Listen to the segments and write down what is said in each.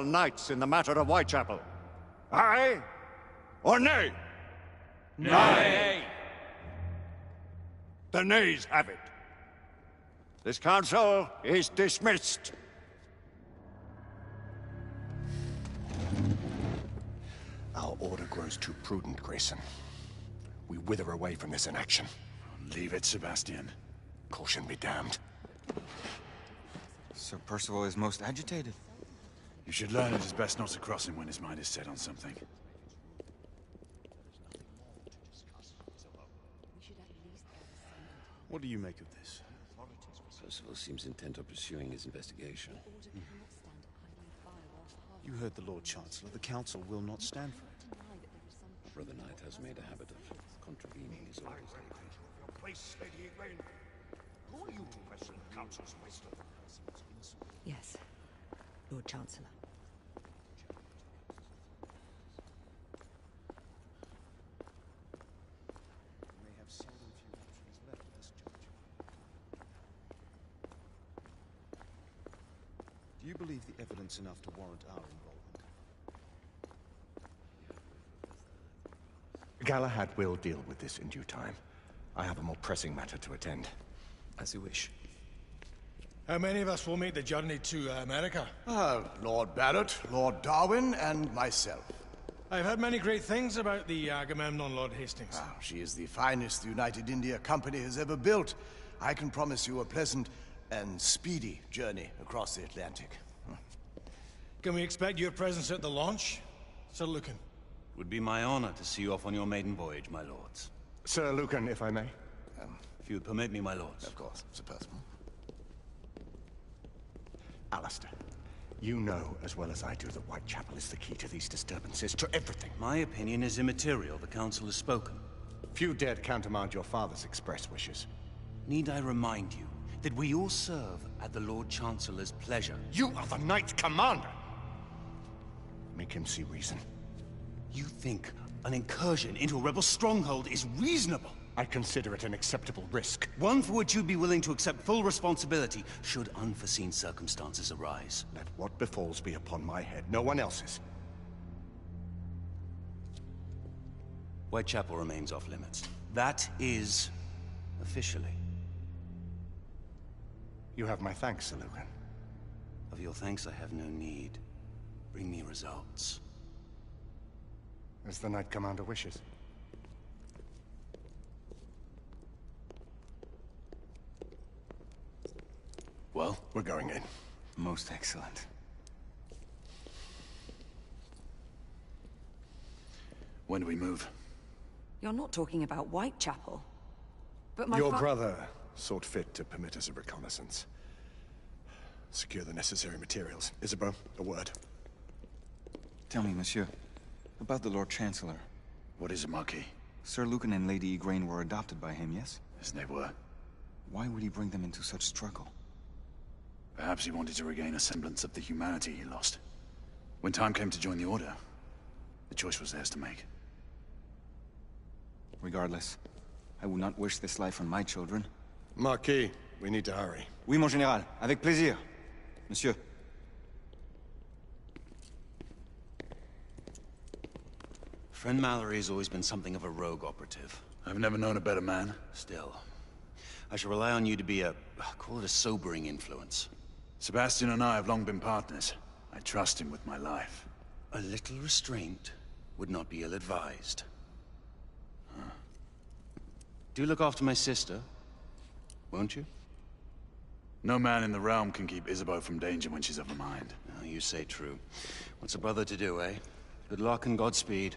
knights in the matter of Whitechapel? Aye or nay? Nay! The nays have it. This council is dismissed. Our order grows too prudent, Grayson. We wither away from this inaction. Leave it, Sebastian. Caution be damned. Sir Percival is most agitated. You should learn it is best not to cross him when his mind is set on something. What do you make of this? Percival seems intent on pursuing his investigation. You heard the Lord Chancellor. The Council will not stand for it. Brother Knight has made a habit of contravening his orders lately. Your place, Lady Egwene. Who are you to question the council's wisdom? Yes, Lord Chancellor. Do you believe the evidence enough to warrant our involvement? Galahad will deal with this in due time. I have a more pressing matter to attend. As you wish. How many of us will make the journey to America? Lord Barrett, Lord Darwin, and myself. I've heard many great things about the Agamemnon, Lord Hastings. She is the finest the United India Company has ever built. I can promise you a pleasant and speedy journey across the Atlantic. Can we expect your presence at the launch, Sir Lucan? Would be my honor to see you off on your maiden voyage, my lords. Sir Lucan, if I may. If you would permit me, my lords. Of course, Sir Percival. Alistair, you know as well as I do that Whitechapel is the key to these disturbances, to everything. My opinion is immaterial. The council has spoken. Few dared countermand your father's express wishes. Need I remind you that we all serve at the Lord Chancellor's pleasure? You are the Knight Commander! Make him see reason. You think an incursion into a rebel stronghold is reasonable? I consider it an acceptable risk. One for which you'd be willing to accept full responsibility should unforeseen circumstances arise. Let what befalls be upon my head, no one else's. Whitechapel remains off limits. That is officially. You have my thanks, Sir Lucan. Of your thanks I have no need. Bring me results. As the Knight Commander wishes. Well, we're going in. Most excellent. When do we move? You're not talking about Whitechapel. But my Your brother sought fit to permit us a reconnaissance. Secure the necessary materials. Isabeau, a word. Tell me, monsieur, about the Lord Chancellor. What is it, Marquis? Sir Lucan and Lady Egwene were adopted by him, yes? Yes, they were. Why would he bring them into such struggle? Perhaps he wanted to regain a semblance of the humanity he lost. When time came to join the Order, the choice was theirs to make. Regardless, I would not wish this life on my children. Marquis, we need to hurry. Oui, mon général. Avec plaisir. Monsieur. Friend Mallory has always been something of a rogue operative. I've never known a better man. Still, I shall rely on you to be call it a sobering influence. Sebastian and I have long been partners. I trust him with my life. A little restraint would not be ill-advised. Do look after my sister, won't you? No man in the realm can keep Isabeau from danger when she's of a mind. Oh, you say true. What's a brother to do, eh? Good luck and Godspeed.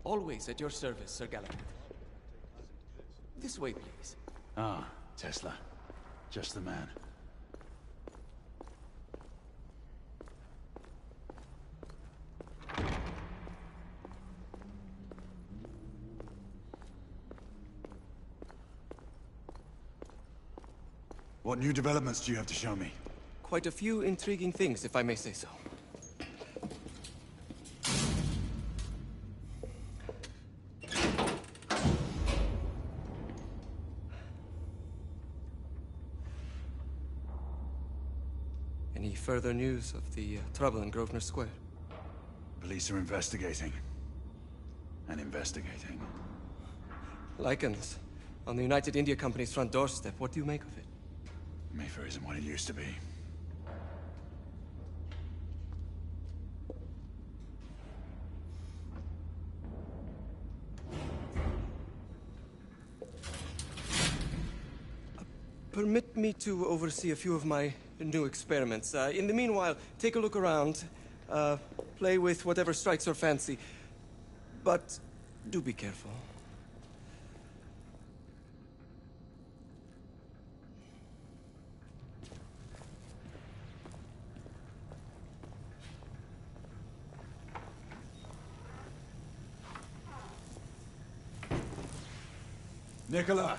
Always at your service, Sir Galahad. This way, please. Ah, Tesla. Just the man. What new developments do you have to show me? Quite a few intriguing things, if I may say so. Any further news of the trouble in Grosvenor Square? Police are investigating. And investigating. Lycans, on the United India Company's front doorstep. What do you make of it? Mayfair isn't what it used to be. Permit me to oversee a few of my new experiments. In the meanwhile, take a look around. Play with whatever strikes your fancy. But do be careful. Nicola,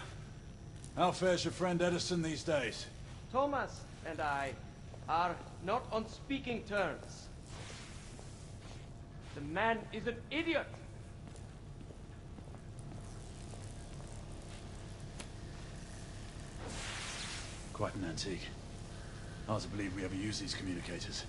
how fares your friend Edison these days? Thomas and I are not on speaking terms. The man is an idiot. Quite an antique. Hard to believe we ever use these communicators.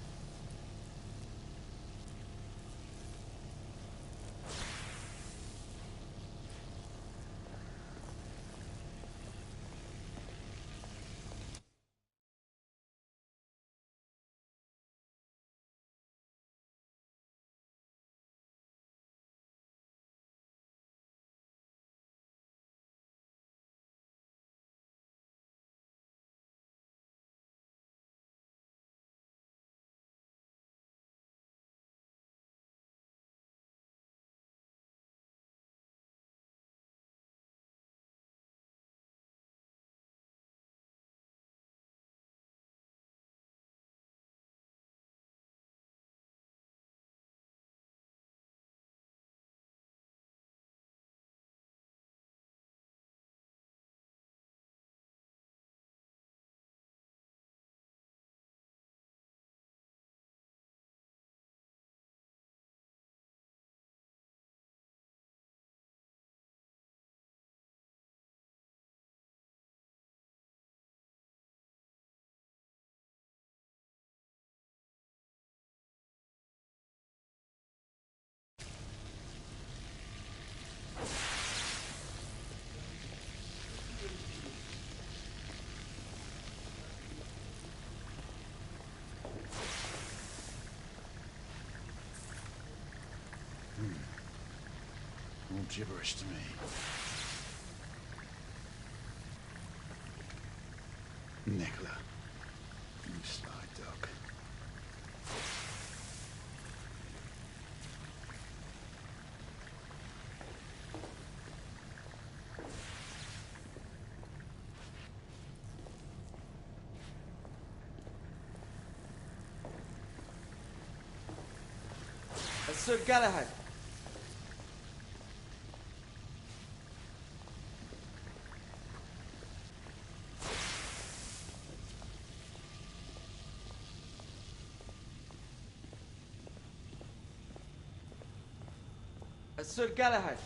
All gibberish to me. Nicola, you sly dog. Sir Galahad. Sir Galahad.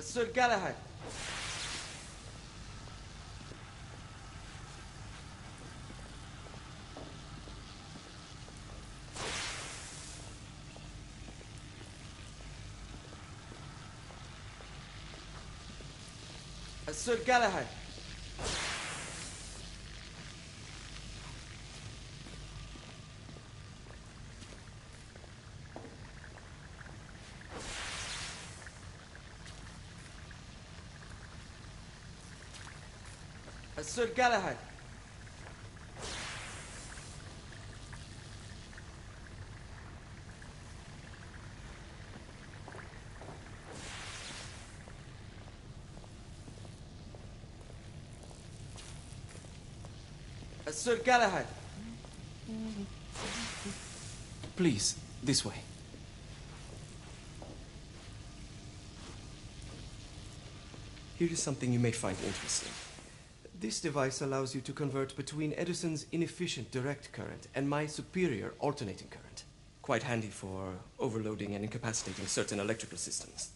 Sir Galahad. Sir Galahad. Sir Galahad. Sir Galahad. Please, this way. Here is something you may find interesting. This device allows you to convert between Edison's inefficient direct current and my superior alternating current. Quite handy for overloading and incapacitating certain electrical systems.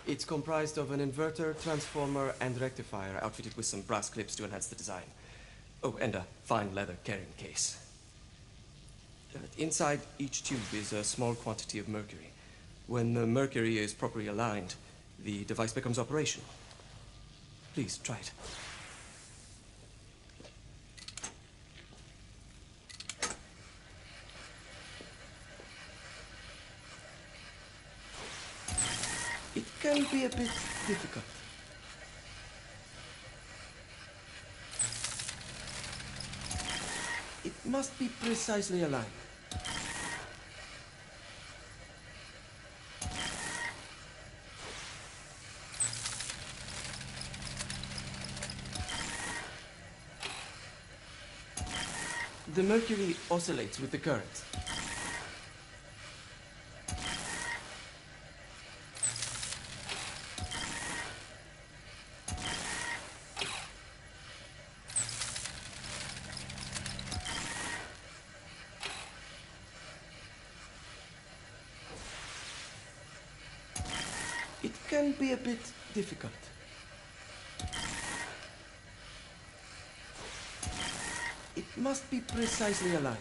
It's comprised of an inverter, transformer, and rectifier outfitted with some brass clips to enhance the design. Oh, and a fine leather carrying case. Inside each tube is a small quantity of mercury. When the mercury is properly aligned, the device becomes operational. Please, try it. It can be a bit difficult. It must be precisely aligned. The mercury oscillates with the current. It can be a bit difficult. It must be precisely aligned.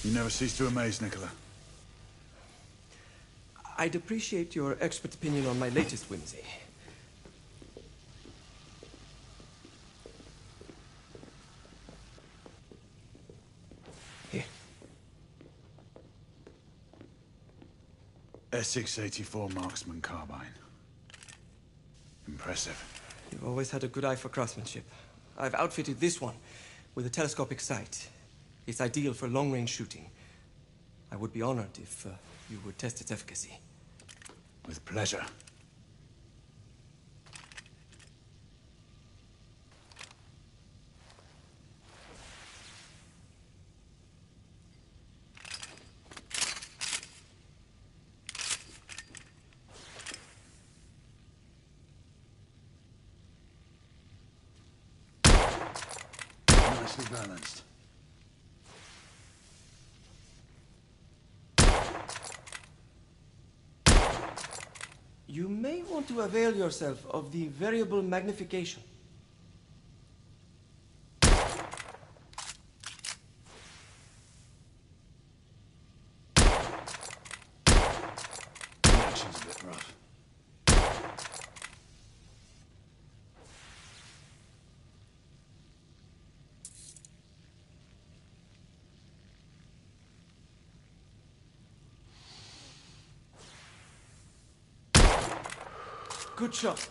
You never cease to amaze, Nicola. I'd appreciate your expert opinion on my latest whimsy. Here. Essex 84 Marksman Carbine. Impressive. You've always had a good eye for craftsmanship. I've outfitted this one with a telescopic sight. It's ideal for long-range shooting. I would be honored if you would test its efficacy. With pleasure. Nicely balanced. You may want to avail yourself of the variable magnification. The action's a bit rough. Good shot.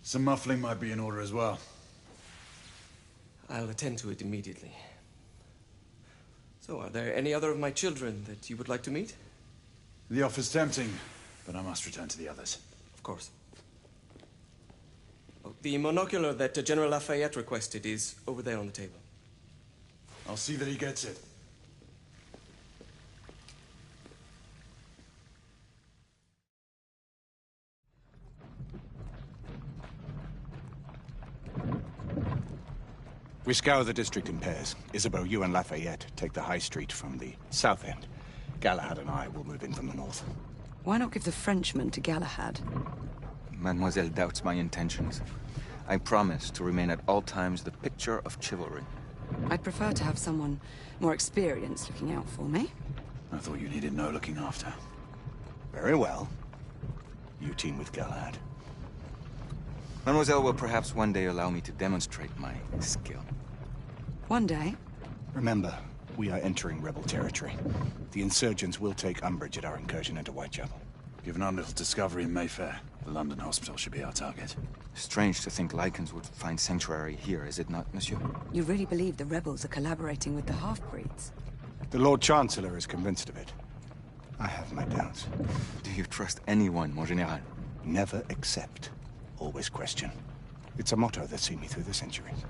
Some muffling might be in order as well. I'll attend to it immediately. So, are there any other of my children that you would like to meet? The offer's tempting, but I must return to the others. Of course. Oh, the monocular that General Lafayette requested is over there on the table. I'll see that he gets it. We scour the district in pairs. Isabeau, you and Lafayette take the high street from the south end. Galahad and I will move in from the north. Why not give the Frenchman to Galahad? Mademoiselle doubts my intentions. I promise to remain at all times the picture of chivalry. I'd prefer to have someone more experienced looking out for me. I thought you needed no looking after. Very well. You team with Galahad. Mademoiselle will perhaps one day allow me to demonstrate my skill. One day. Remember, we are entering rebel territory. The insurgents will take umbrage at our incursion into Whitechapel. Given our little discovery in Mayfair, the London hospital should be our target. Strange to think Lycans would find sanctuary here, is it not, monsieur? You really believe the rebels are collaborating with the half-breeds? The Lord Chancellor is convinced of it. I have my doubts. Do you trust anyone, mon général? Never accept. Always question. It's a motto that's seen me through the centuries.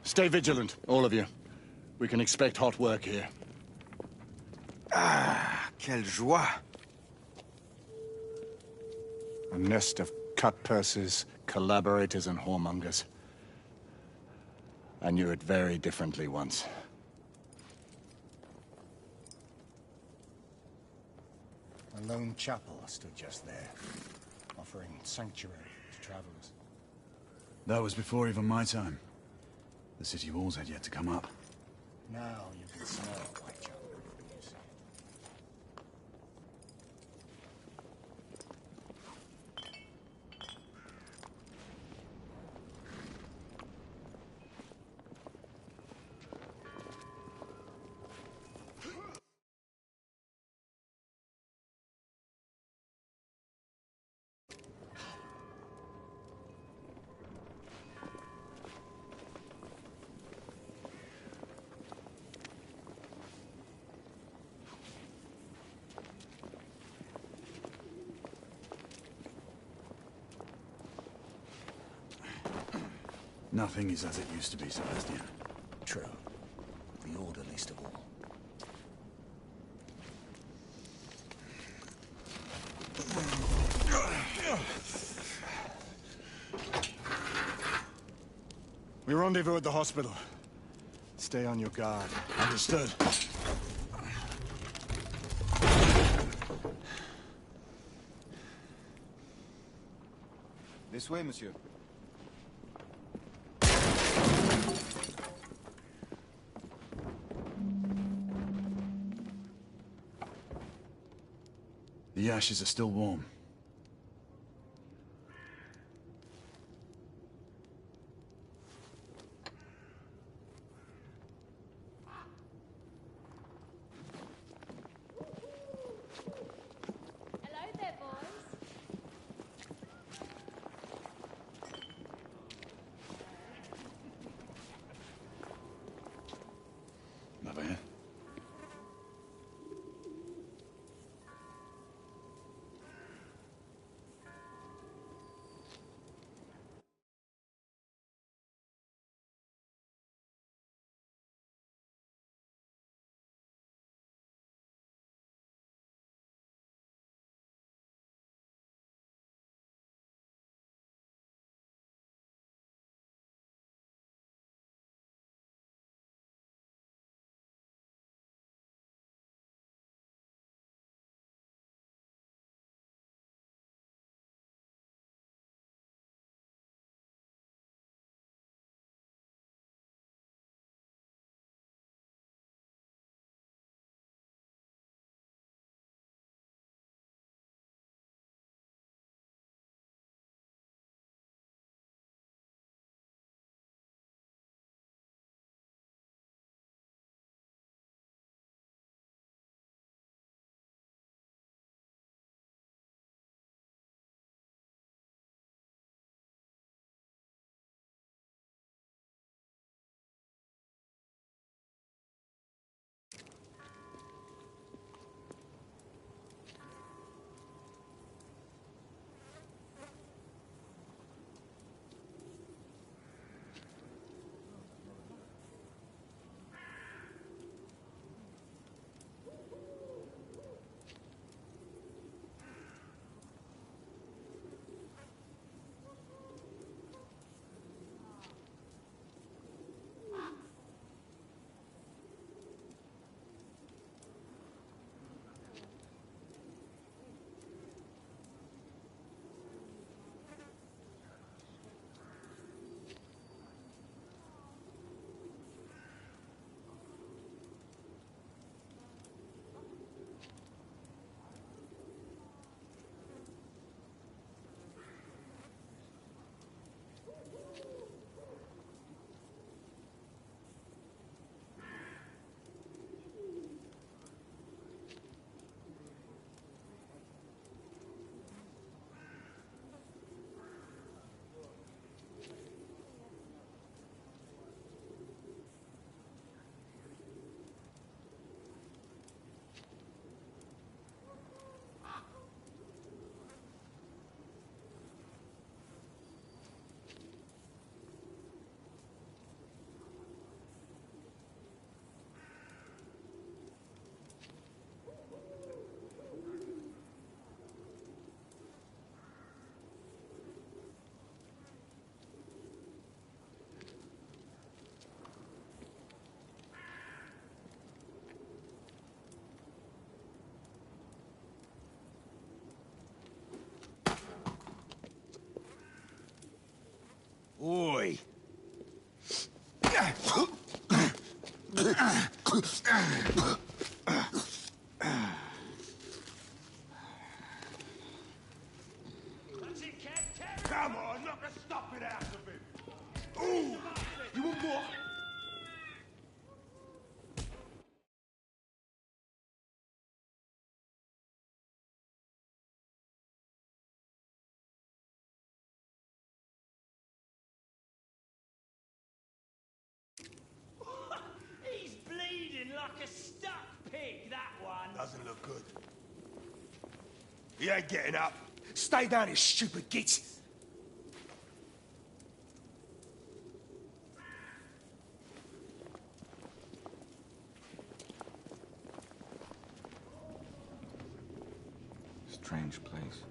Stay vigilant, all of you. We can expect hot work here. Ah, quelle joie! A nest of cut-purses, collaborators, and whoremongers. I knew it very differently once. A lone chapel stood just there, offering sanctuary to travelers. That was before even my time. The city walls had yet to come up. Now you can smell Whitechapel when you see it. Nothing is as it used to be, Sebastian. True. The Order least of all. We rendezvous at the hospital. Stay on your guard. Understood. This way, monsieur. The ashes are still warm. Hello there, boys. Over here. Oi! Come on, knock the stuffing out of him! Ooh! You want more? He's bleeding like a stuck pig, that one. Doesn't look good. He ain't getting up. Stay down, you stupid git. Strange place.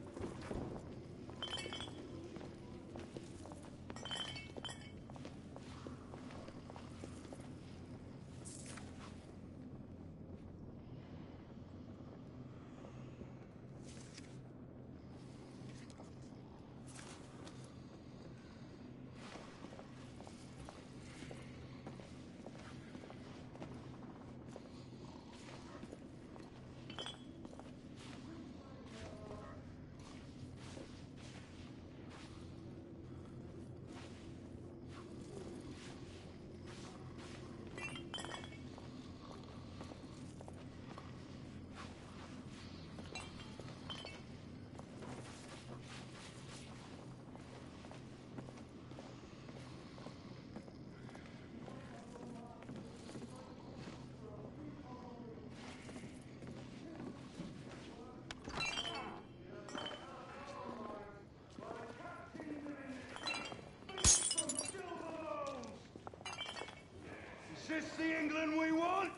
this the England we want?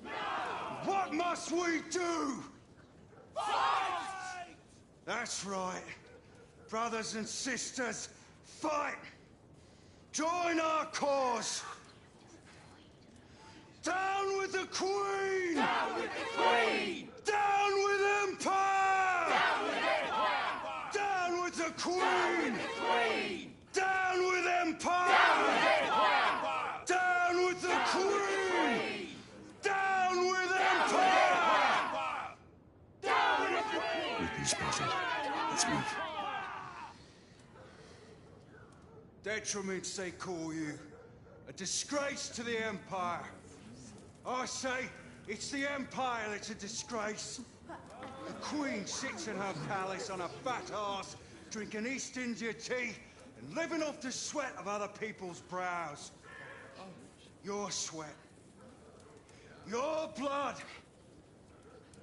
No! What must we do? Fight! That's right. Brothers and sisters, fight! Join our cause! Down with the Queen! Down with the Queen! Down with Empire! Down with Empire! Down with the Queen! Down with the Queen! Down with Empire! Down with Empire! Down with the Queen! Down with Empire! Down with the Queen! We've been spotted. Let's move. Detriments, they call you. A disgrace to the Empire. I say, it's the Empire that's a disgrace. The Queen sits in her palace on a fat arse, drinking East India tea and living off the sweat of other people's brows. Your sweat. Your blood.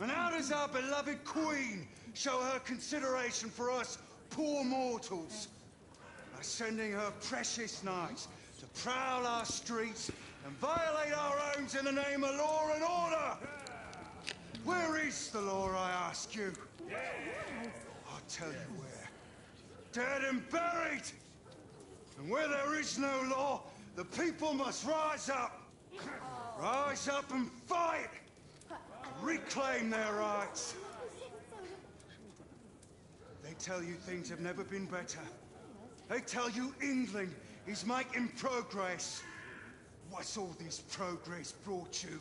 And how does our beloved Queen show her consideration for us poor mortals? By sending her precious knights to prowl our streets and violate our homes in the name of law and order. Where is the law, I ask you? I'll tell you where. Dead and buried. And where there is no law, the people must rise up. Rise up and fight. To reclaim their rights. They tell you things have never been better. They tell you England is making progress. What's all this progress brought you?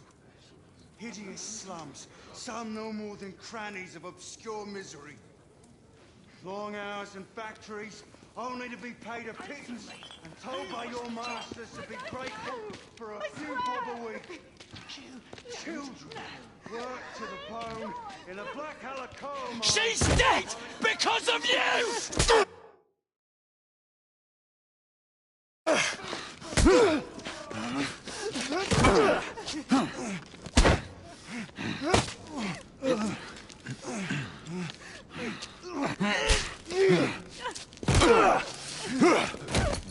Hideous slums, some no more than crannies of obscure misery. Long hours in factories, only to be paid a pittance and told by your masters to be grateful for a few bob a week. Children worked to the bone in a black Alcoa mine. She's dead because of you!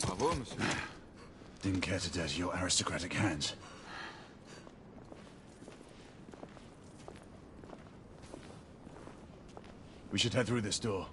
Bravo, monsieur. Didn't care to dirty your aristocratic hands. We should head through this door.